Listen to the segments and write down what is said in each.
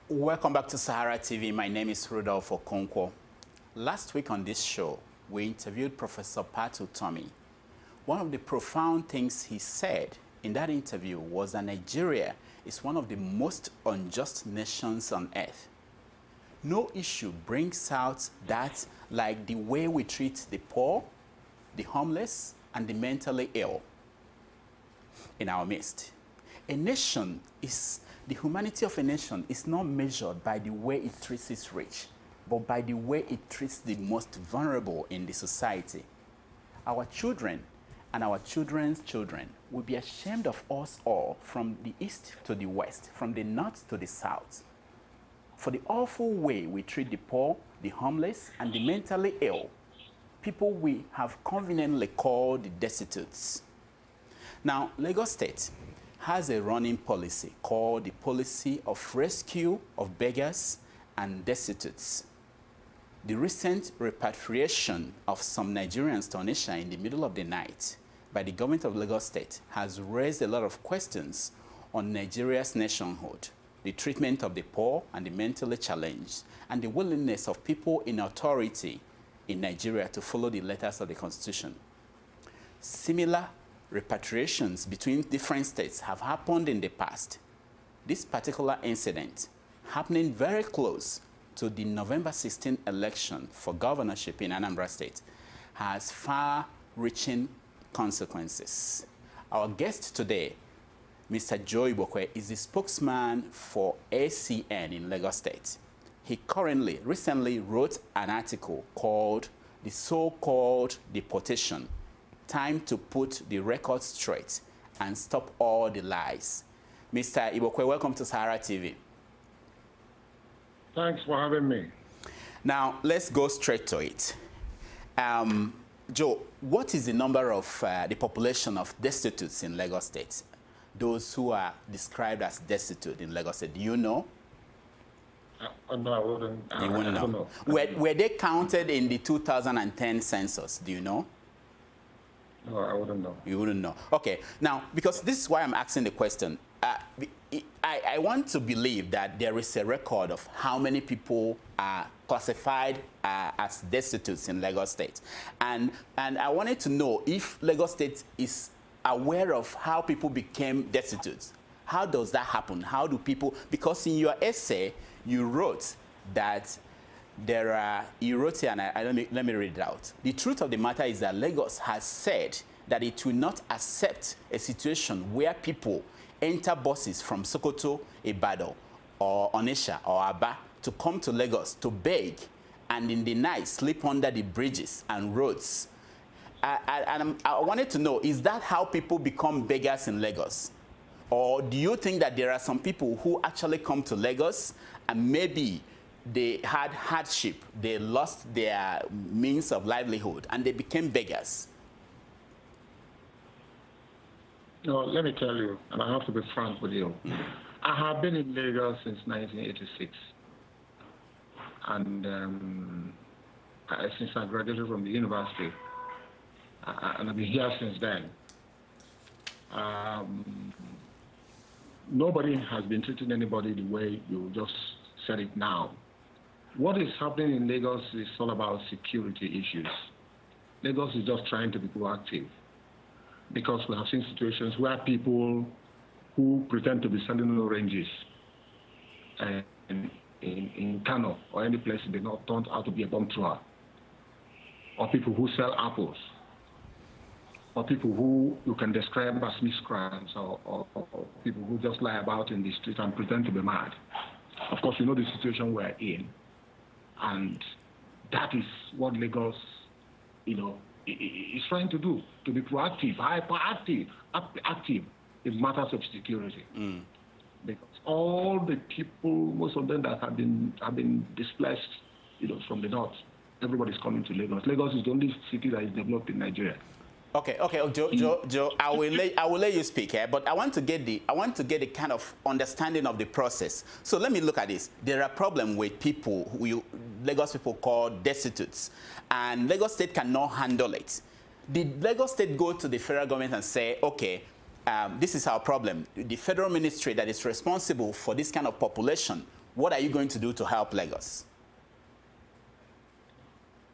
Welcome back to SaharaTV. My name is Rudolph Okonkwo. Last week on this show, we interviewed Professor Patu Tommy. One of the profound things he said in that interview was that Nigeria is one of the most unjust nations on earth. No issue brings out that like the way we treat the poor, the homeless, and the mentally ill in our midst. A nation is, the humanity of a nation is not measured by the way it treats its rich, but by the way it treats the most vulnerable in the society. Our children and our children's children will be ashamed of us all, from the east to the west, from the north to the south, for the awful way we treat the poor, the homeless, and the mentally ill, people we have conveniently called the destitutes. Now, Lagos State has a running policy called the Policy of Rescue of Beggars and Destitutes. The recent repatriation of some Nigerians to Onitsha in the middle of the night by the government of Lagos State has raised a lot of questions on Nigeria's nationhood, the treatment of the poor and the mentally challenged, and the willingness of people in authority in Nigeria to follow the letters of the Constitution. Similar repatriations between different states have happened in the past. This particular incident, happening very close to the November 16 election for governorship in Anambra State, has far-reaching consequences. Our guest today, Mr. Joe Igbokwe, is the spokesman for ACN in Lagos State. He recently wrote an article called The So-Called Deportation: Time to Put the Record Straight and Stop All the Lies. Mr. Igbokwe, welcome to SaharaTV. Thanks for having me. Now, let's go straight to it. Joe, what is the number of the population of destitutes in Lagos State? Those who are described as destitute in Lagos State, do you know? No, I wouldn't. You wouldn't know. Were they counted in the 2010 census? Do you know? No, I wouldn't know. You wouldn't know. Okay. Now, because this is why I'm asking the question, I want to believe that there is a record of how many people are classified as destitutes in Lagos State. And I wanted to know if Lagos State is aware of how people became destitute. How does that happen? How do people, because in your essay, you wrote that there are, you wrote here, and let me read it out. The truth of the matter is that Lagos has said that it will not accept a situation where people enter buses from Sokoto, Ibadan, or Onitsha, or Aba to come to Lagos to beg, and in the night sleep under the bridges and roads. I wanted to know, is that how people become beggars in Lagos? Or do you think that there are some people who actually come to Lagos and maybe they had hardship, they lost their means of livelihood, and they became beggars? No, let me tell you, and I have to be frank with you. I have been in Lagos since 1986. And since I graduated from the university, and I've been here since then. Nobody has been treating anybody the way you just said it now. What is happening in Lagos is all about security issues. Lagos is just trying to be proactive, because we have seen situations where people who pretend to be selling oranges in Kano or any place in the north turned out to be a bomb thrower, or people who sell apples, or people who you can describe as miscreants, or people who just lie about in the street and pretend to be mad. Of course, you know the situation we're in, and that is what Lagos, is trying to do, to be proactive, hyperactive, active in matters of security. Because all the people, most of them that have been displaced, from the north, everybody's coming to Lagos. Lagos is the only city that is developed in Nigeria. Okay, Joe, I will let you speak here, but I want to get the kind of understanding of the process. So let me look at this. There are problems with people who Lagos people call destitutes, and Lagos State cannot handle it. Did Lagos State go to the federal government and say, okay, this is our problem. The federal ministry that is responsible for this kind of population What are you going to do to help Lagos?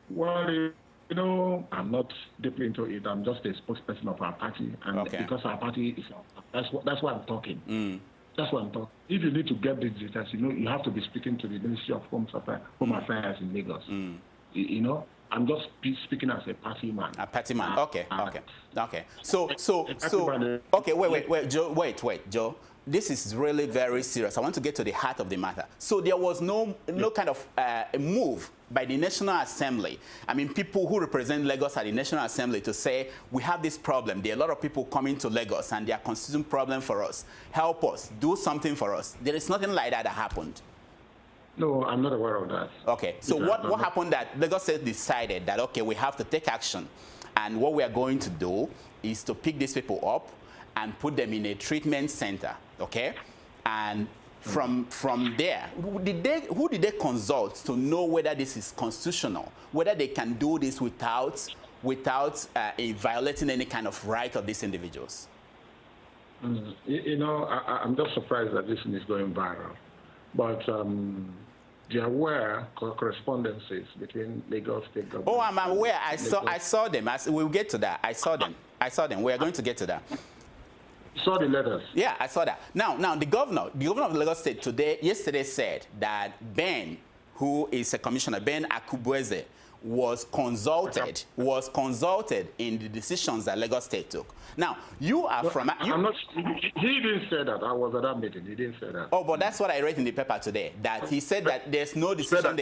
Well, you know, I'm not deeply into it. I'm just a spokesperson of our party, and because our party is, that's why I'm talking. That's why I'm talking. If you need to get the details, you know, you have to be speaking to the Ministry of Home Affairs in Lagos. You know, I'm just speaking as a party man. A party man. Okay. So, okay, wait, Joe. This is really very serious. I want to get to the heart of the matter. So there was no kind of a move by the National Assembly. I mean, people who represent Lagos at the National Assembly to say, we have this problem. There are a lot of people coming to Lagos and they are constituting problem for us. Help us. Do something for us. There is nothing like that happened. No, I'm not aware of that. Okay. So what happened that Lagos State decided that, okay, we have to take action. And what we are going to do is to pick these people up and put them in a treatment center, okay? And from there, who did they consult to know whether this is constitutional, whether they can do this without violating any kind of right of these individuals? You know, I'm just surprised that this thing is going viral. But there were correspondences between Lagos State government. Oh, I'm aware. I saw them. We'll get to that. I saw them. We are going to get to that. Saw the letters. Yeah, I saw that. Now the governor of Lagos State yesterday said that Ben, who is a commissioner, Ben Akubweze, was consulted in the decisions that Lagos State took. Now, you are from... He didn't say that. I was at that meeting. He didn't say that. Oh, but that's what I read in the paper today, that he said that there's no decision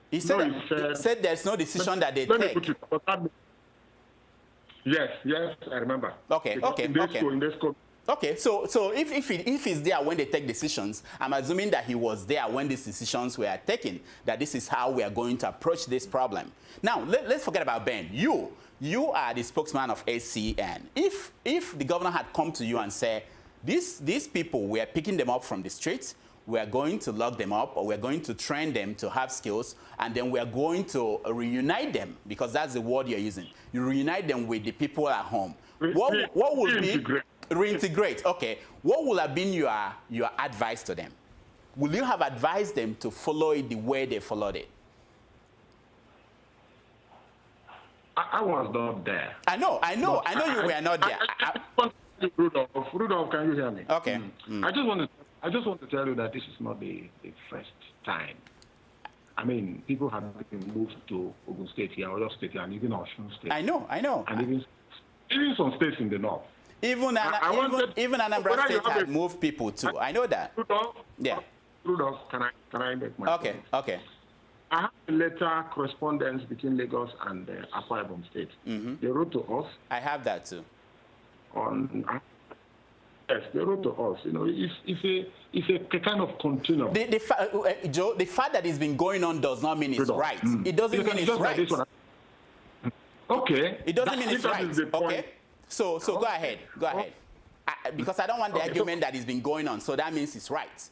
He said there's no decision that they take. Yes, I remember. Okay. Okay, so if he's there when they take decisions, I'm assuming that he was there when these decisions were taken, that this is how we are going to approach this problem. Now, let's forget about Ben. You are the spokesman of ACN. If the governor had come to you and said, these people, we are picking them up from the streets, we are going to lock them up, or we're going to train them to have skills, and then we are going to reunite them, because that's the word you're using. You reunite them with the people at home. What would be... Reintegrate. Okay. What would have been your advice to them? Will you have advised them to follow it the way they followed it? I was not there. I know you were not there. Rudolph, can you hear me? Okay. I just want to tell you that this is not the first time. I mean, people have been moved to Ogun State here, Oyo State here, and even Osun State. I know. And even some states in the north. Even Anambra State had moved people too. I know that. Rudolph, can I make my point? Okay. I have a letter correspondence between Lagos and Akwa Ibom State. They wrote to us. I have that too. Yes, they wrote to us. You know, it's a kind of continuum. Joe, the fact that it's been going on does not mean it's right. It doesn't mean it's right. Okay. It doesn't mean it's right. Okay. So go ahead. Because I don't want the argument that it's been going on. So that means it's right.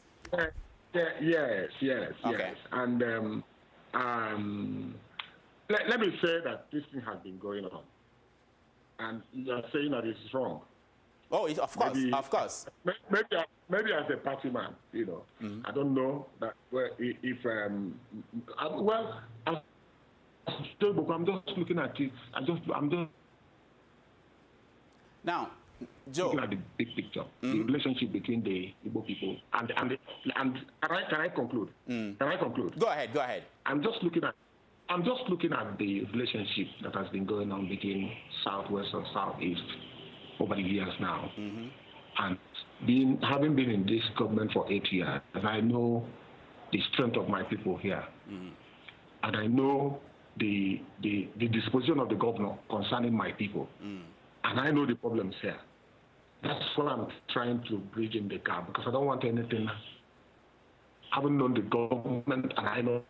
Yes. Okay. And let me say that this thing has been going on, and you are saying that it's wrong. Oh, of course. Maybe as a party man, you know, I don't know that. I'm just looking at it. I'm just. Now, Joe, looking at the big picture, the relationship between the Igbo people and can I conclude? Can I conclude? Go ahead. I'm just looking at the relationship that has been going on between Southwest and Southeast over the years now, and having been in this government for 8 years, and I know the strength of my people here, and I know the disposition of the governor concerning my people. And I know the problems here. That's what I'm trying to bridge in the gap, because I don't want anything. I haven't known the government, and I know.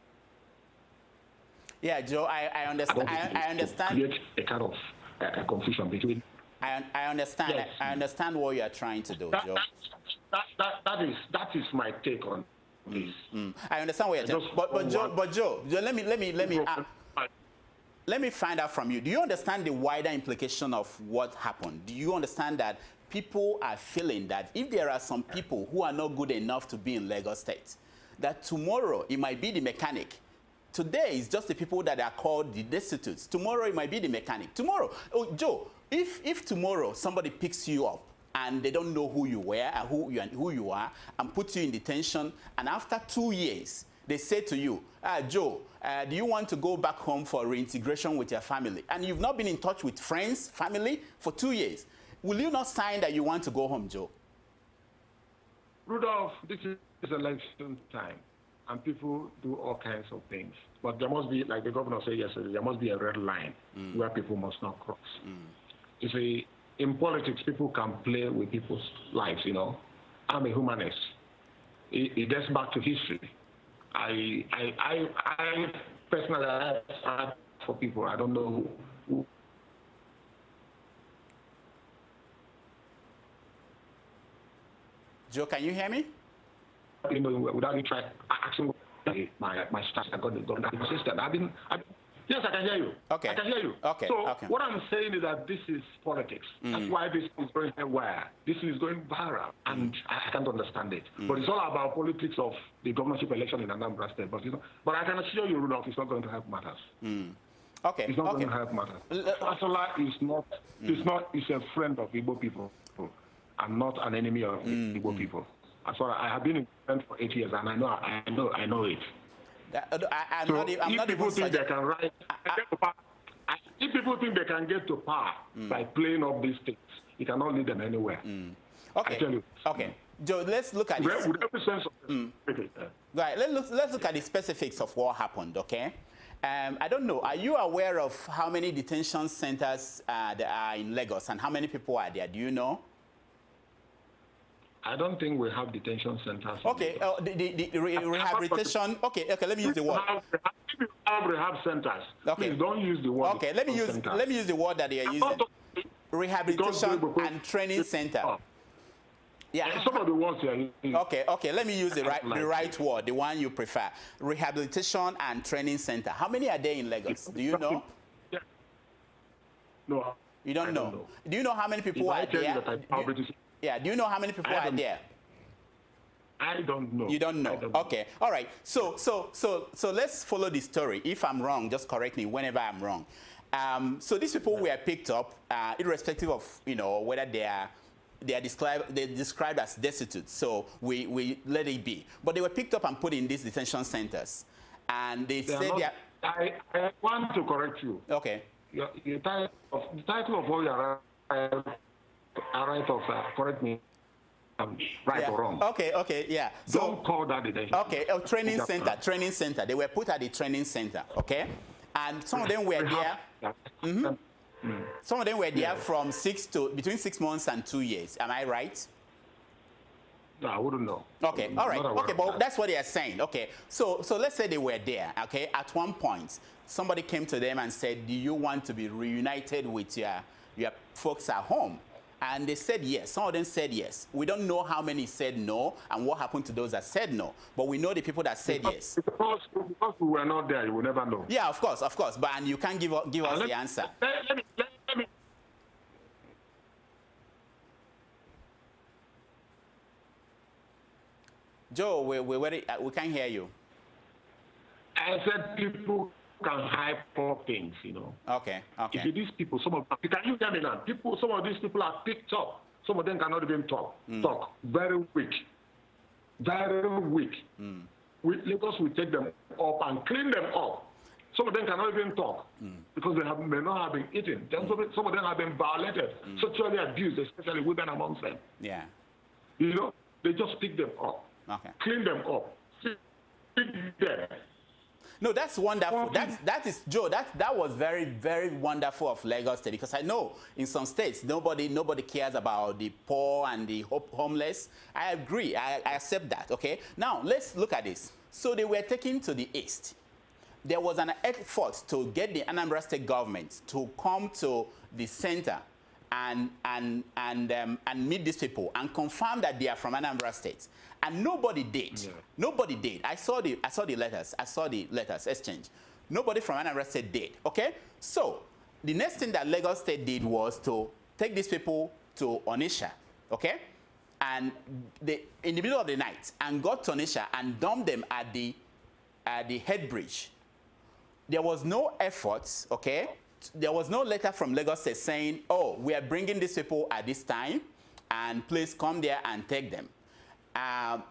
Yeah, Joe, I understand. I understand. Create a kind of confusion between. I understand. Yes. I understand what you are trying to do, Joe. That is my take on this. I understand what you're saying. But Joe, let me find out from you. Do you understand the wider implication of what happened? Do you understand that people are feeling that if there are some people who are not good enough to be in Lagos State, that tomorrow it might be the mechanic. Today is just the people that are called the destitutes. Tomorrow it might be the mechanic. Tomorrow, oh, Joe, if tomorrow somebody picks you up and they don't know who you were and who you are and put you in detention, and after 2 years they say to you, Joe, do you want to go back home for reintegration with your family? And you've not been in touch with friends, family for 2 years. Will you not sign that you want to go home, Joe? Rudolph, this is election time, and people do all kinds of things. But there must be, like the governor said yesterday, there must be a red line where people must not cross. You see, in politics, people can play with people's lives, you know. I'm a humanist. It dates back to history. I personally, I for people, I don't know who. Joe, can you hear me? You know, without me trying asking my staff, I got the system. Yes, I can hear you. Okay. I can hear you. Okay. So okay. what I'm saying is that this is politics. That's why this is going everywhere. This is going viral, and I can't understand it. But it's all about politics of the governorship election in Anambra State. But you know, but I can assure you, Rudolph, it's not going to help matters. Okay. It's not going to help matters. Fashola is a friend of Igbo people, and not an enemy of Igbo people. So I have been in Japan for 8 years, and I know it. I'm so not if people think they can rise, if people think they can get to power by playing up these things, it cannot lead them anywhere. Okay. I tell you. Okay. Joe, let's look at this. With every sense of Right. Let's look at the specifics of what happened. Okay. I don't know. Are you aware of how many detention centers there are in Lagos and how many people are there? Do you know? I don't think we have detention centers. Okay, the rehabilitation. Okay, let me use the word. If you have rehab centers, please don't use the word. Okay, let me use the word that they are using. Rehabilitation and training center. Yeah. Some of the words you are using. Okay. Let me use the right word, the one you prefer. Rehabilitation and training center. How many are there in Lagos? Do you know? No. You don't know. Do you know how many people are there? Yeah, do you know how many people are there? I don't know. You don't know. Okay. All right. So let's follow the story. If I'm wrong, just correct me whenever I'm wrong. So these people were picked up, irrespective of whether they are described as destitute. So we let it be. But they were picked up and put in these detention centers, and they said they are. I want to correct you. Okay. The title of all your correct me, right or wrong. Okay, yeah. So, don't call that detention. Okay, training center. They were put at the training center, okay? And some of them were there. Some of them were there from between 6 months and 2 years. Am I right? No, I wouldn't know. Okay, all right. Okay, but that's what they are saying. Okay, so let's say they were there, okay? At one point, somebody came to them and said, do you want to be reunited with your folks at home? And they said yes. Some of them said yes. We don't know how many said no and what happened to those that said no. But we know the people that said yes. Because we were not there, you will never know. Yeah, of course. But and you can't give us the answer. Let me. Joe, we can't hear you. I said people can hide poor things, Okay. If these people, can you hear me now? Some of these people are picked up. Some of them cannot even talk. Very weak. Lagos will take them up and clean them up. Some of them cannot even talk because they may not have been eaten. Some of them have been violated, sexually abused, especially women amongst them. Yeah. They just pick them up, clean them up, feed them. No, that's wonderful. That is Joe. That was very, very wonderful of Lagos State, because I know in some states nobody cares about the poor and the homeless. I agree. I accept that. Okay. Now let's look at this. So they were taken to the east. There was an effort to get the Anambra State government to come to the center and meet these people and confirm that they are from Anambra State. And nobody did. Yeah. Nobody did. I saw the letters exchanged. Nobody from Anambra State did. Okay? So the next thing that Lagos State did was to take these people to Onitsha, okay? And in the middle of the night, and got to Onitsha and dumped them at the head bridge. There was no effort, okay? There was no letter from Lagos State saying, oh, we are bringing these people at this time, and please come there and take them.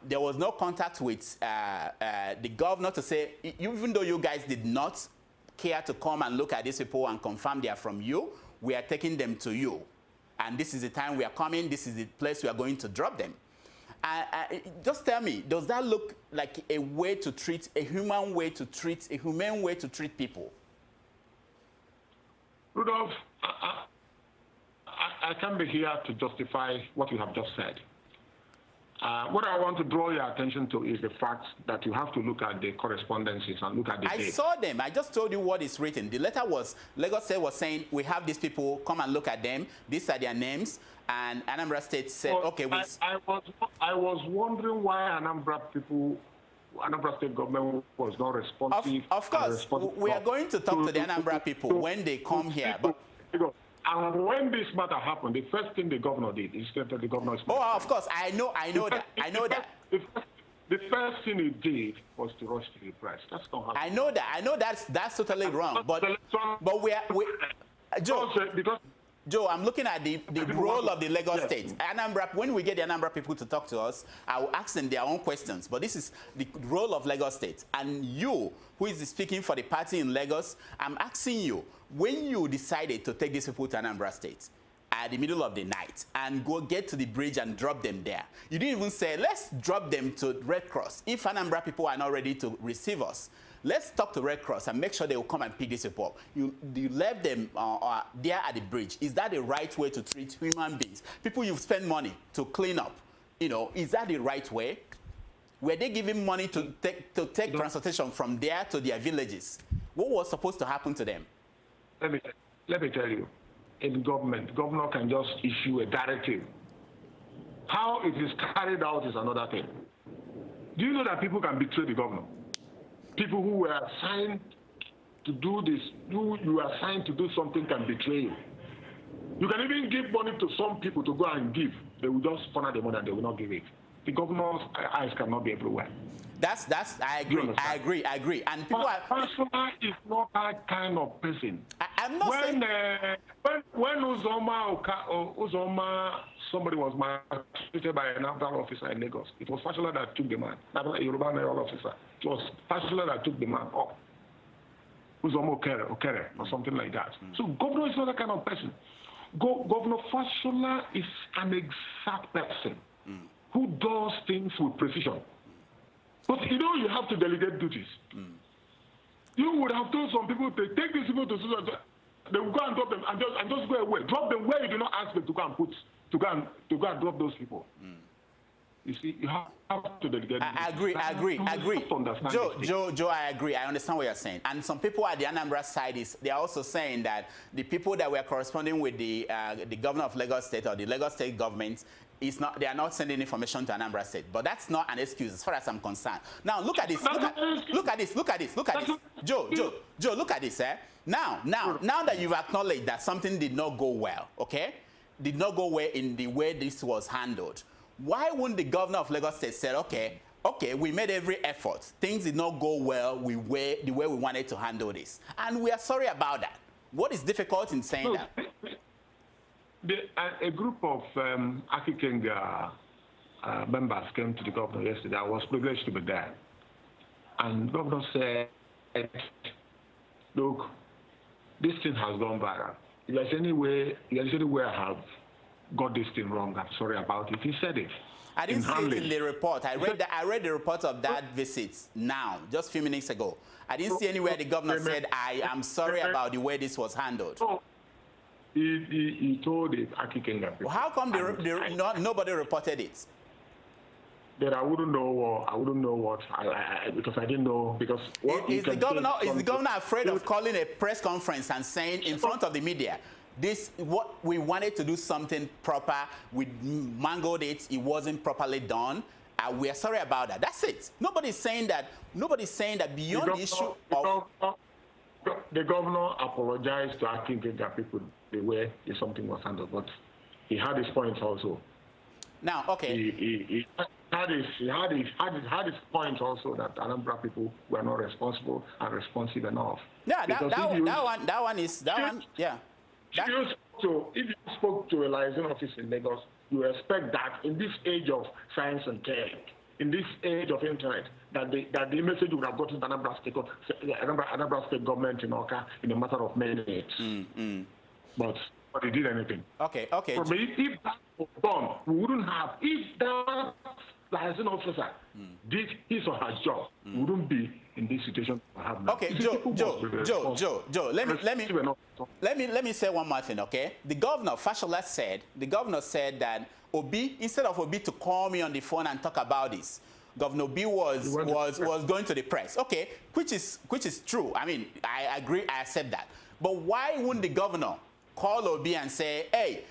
There was no contact with the governor to say, even though you guys did not care to come and look at these people and confirm they are from you, we are taking them to you. And this is the time we are coming, this is the place we are going to drop them. Just tell me, does that look like a way to treat, a humane way to treat people? Rudolph, I can't be here to justify what you have just said. What I want to draw your attention to is the fact that you have to look at the correspondences and look at the date. I saw them. I just told you what is written. The letter was, Lagos State was saying, we have these people, come and look at them. These are their names. And Anambra State said, well, okay. I was wondering why Anambra State government was not responsive. Of course, we are going to talk to the Anambra people when they come here. But and when this matter happened, the first thing the governor did is to the governor's. Oh, of course, I know that. The first thing he did was to rush to the press. That's not happening. I know that's totally wrong. But Joe, I'm looking at the role of the Lagos State. Anambra, when we get the Anambra people to talk to us, I will ask them their own questions. But this is the role of Lagos State. And you, who is speaking for the party in Lagos, I'm asking you, when you decided to take these people to Anambra State at the middle of the night and go get to the bridge and drop them there, you didn't even say, let's drop them to Red Cross. If Anambra people are not ready to receive us, let's talk to Red Cross and make sure they will come and pick this people up. You left them there at the bridge. Is that the right way to treat human beings? People you've spent money to clean up. You know, is that the right way? Were they giving money to take transportation from there to their villages? What was supposed to happen to them? Let me tell you, in government, governor can just issue a directive. How it is carried out is another thing. Do you know that people can betray the governor? People who were assigned to do this, you are assigned to do something can betray you. You can even give money to some people to go and give. They will just funnel the money and they will not give it. The governor's eyes cannot be everywhere. I agree. And people Fashola is not that kind of person. I'm not saying... When Uzoma, somebody was maltreated by a naval officer in Lagos, it was Fashola that took the man, not a Yoruba naval officer. It was Fashola that took the man up. Uzoma Okere, or something like that. So governor is not that kind of person. Governor Fashola is an exact person who does things with precision. But you know, you have to delegate duties. You would have told some people to take these people to Sudan. They will go and drop them and just go away. Drop them where you do not ask them to go and drop those people. You see, you have to delegate. I agree. Joe, I agree. I understand what you're saying. And some people at the Anambra side they are also saying that the people that were corresponding with the governor of Lagos State or the Lagos State government they are not sending information to Anambra State. But that's not an excuse as far as I'm concerned. Now look at this. Look at this. Joe, look at this. Now that you've acknowledged that something did not go well, okay? Did not go well in the way this was handled. Why wouldn't the governor of Lagos State say, okay, we made every effort. Things did not go well the way we wanted to handle this. And we are sorry about that. What is difficult in saying that? A group of Akikenga members came to the governor yesterday. I was privileged to be there. And the governor said, look, this thing has gone viral. If there's any way I have got this thing wrong, I'm sorry about it. He said it. I didn't see it in the report. I read the report of that visit now, just a few minutes ago. I didn't see anywhere the governor said, I am sorry about the way this was handled. He told the Akikenga people. Well, how come nobody reported it? That I wouldn't know what because I didn't know because is the governor afraid of calling a press conference and saying in front of the media, what we wanted to do something proper, we mangled it, it wasn't properly done. We are sorry about that. That's it. Nobody's saying that beyond the issue of the governor apologized to Akinkenga people the way something was handled, but he had his points also. Now, okay. He had his points also that Anambra people were not responsible and responsive enough. Yeah, that one, yeah. If you spoke to a liaison office in Lagos, you expect that in this age of science and tech, in this age of internet, that the message would have gotten to Anambra State government in Oka in a matter of minutes. But they did anything. Okay. For me, if that was done, we wouldn't have. If that liaison officer did his or her job, we wouldn't be in this situation we have now. Okay, Joe. Let me say one more thing. Okay, the governor Fashola said that Obi, instead of Obi to call me on the phone and talk about this, Governor Obi was going to the press. Okay, which is true. I mean, I agree. I accept that. But why wouldn't the governor call Obi and say, hey,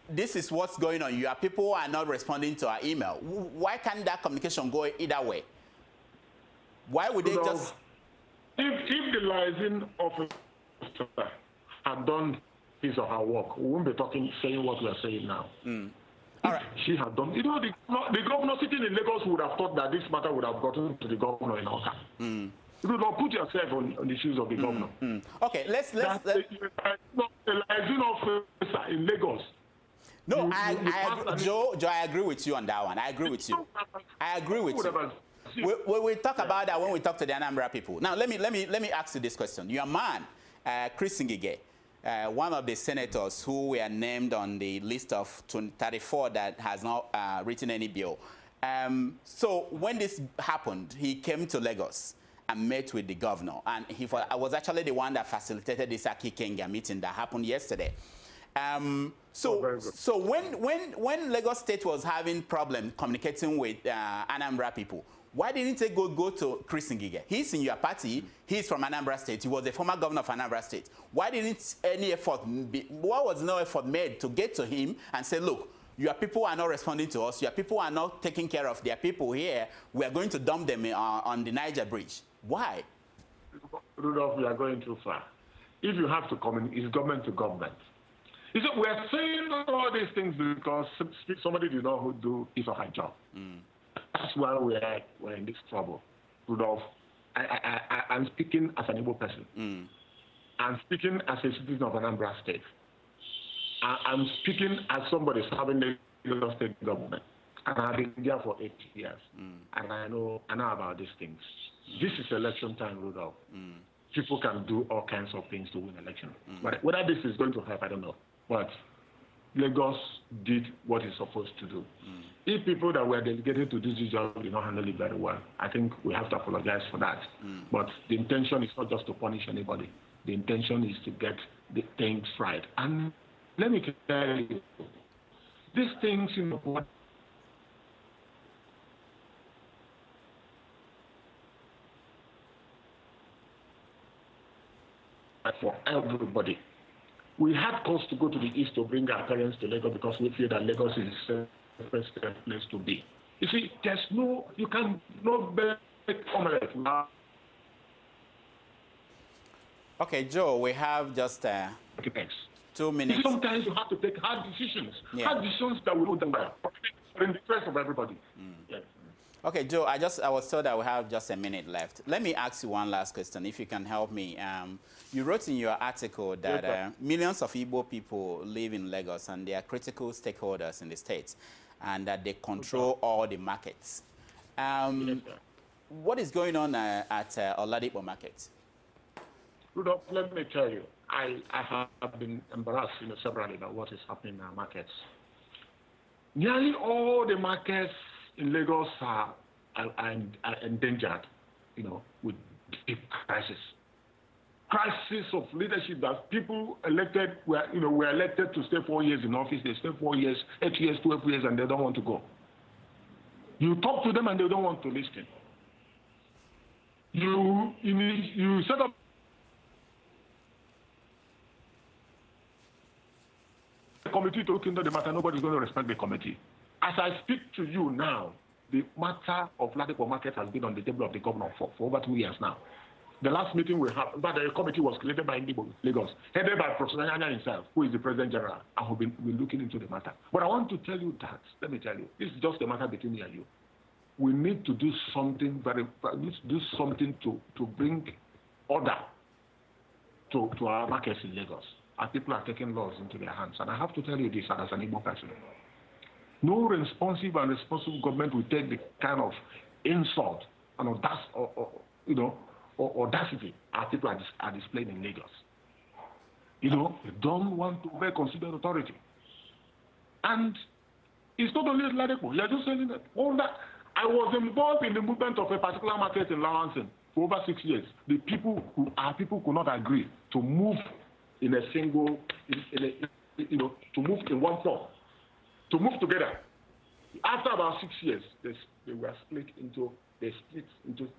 this is what's going on. Your people are not responding to our email. Why can't that communication go either way? Why would they just... If the liaison officer had done his or her work, we wouldn't be saying what we are saying now. All right. She had done... You know, the governor sitting in Lagos would have thought that this matter would have gotten to the governor in Oka. You know, put yourself on the shoes of the governor. Okay, let's the liaison officer in Lagos. No, Joe, I agree with you on that one. I agree with you. We'll talk about that when we talk to the Anambra people. Now, let me ask you this question. Your man, Chris Ngige, one of the senators who were named on the list of 34 that has not written any bill. So when this happened, he came to Lagos and met with the governor. And I was actually the one that facilitated this Aki Kenga meeting that happened yesterday. So when Lagos State was having problems communicating with Anambra people, why didn't they go to Chris Ngige? He's in your party. He's from Anambra State. He was the former governor of Anambra State. Why was no effort made to get to him and say, look, your people are not responding to us. Your people are not taking care of their people here. We are going to dump them on the Niger Bridge. Why? Rudolph, we are going too far. If you have to communicate, it's government to government. You see, we are saying all these things because somebody did not do his or her job. That's why we're in this trouble. Rudolph, I'm speaking as an Igbo person. I'm speaking as a citizen of Anambra State. I'm speaking as somebody serving the Lagos State government. And I've been there for 8 years. And I know about these things. This is election time, Rudolph. People can do all kinds of things to win election. But whether this is going to help, I don't know. But Lagos did what it's supposed to do. If people that were delegated to do this job did not handle it very well, I think we have to apologize for that. But the intention is not just to punish anybody. The intention is to get the things right. And let me tell you, these things, you know, for everybody. We had cause to go to the east to bring our parents to Lagos because we feel that Lagos is the safest place to be. You see, you can not make omelette now. Okay, Joe, we have just 2 minutes. Sometimes you have to take hard decisions. Hard decisions that will do them well. In the interest of everybody. Yeah. Okay, Joe, I was told that we have just a minute left. Let me ask you one last question, if you can help me. You wrote in your article that millions of Igbo people live in Lagos and they are critical stakeholders in the state and that they control all the markets. What is going on at Oladipo Market? Rudolph, let me tell you, I have been embarrassed severally about what is happening in our markets. Nearly all the markets in Lagos are endangered, with deep crisis. Crisis of leadership that people elected were elected to stay 4 years in office. They stay 4 years, 8 years, 12 years, and they don't want to go. You talk to them and they don't want to listen. You set up a committee to look into the matter. Nobody's going to respect the committee. As I speak to you now, the matter of Ladipo Market has been on the table of the governor for over 2 years now. The last meeting we had, but the committee was created by Lagos, headed by Professor Nyanya himself, who is the President General, and we've been looking into the matter. But I want to tell you that, let me tell you, this is just a matter between me and you. We need to do something to bring order to our markets in Lagos. Our people are taking laws into their hands. And I have to tell you this as an Igbo person. No responsive and responsible government will take the kind of insult and audacity our people are displaying in Lagos. They don't want to obey considered authority. And it's not only Ladepo. You're just saying that all that. I was involved in the movement of a particular market in Lawanson for over 6 years. The people could not agree to move in a single, to move in one floor, to move together. After about 6 years, they were split into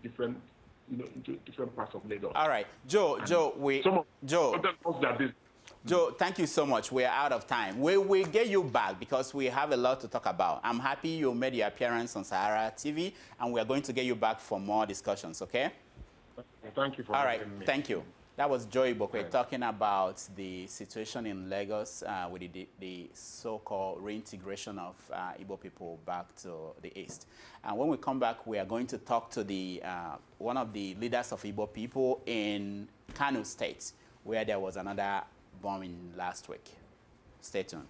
different, into different parts of Lagos. All right, Joe, thank you so much. We're out of time. We will get you back because we have a lot to talk about. I'm happy you made your appearance on SaharaTV, and we're going to get you back for more discussions, okay? Thank you for having me. Thank you. That was Joe Igbokwe talking about the situation in Lagos with the so-called reintegration of Igbo people back to the East. And when we come back, we are going to talk to one of the leaders of Igbo people in Kano State, where there was another bombing last week. Stay tuned.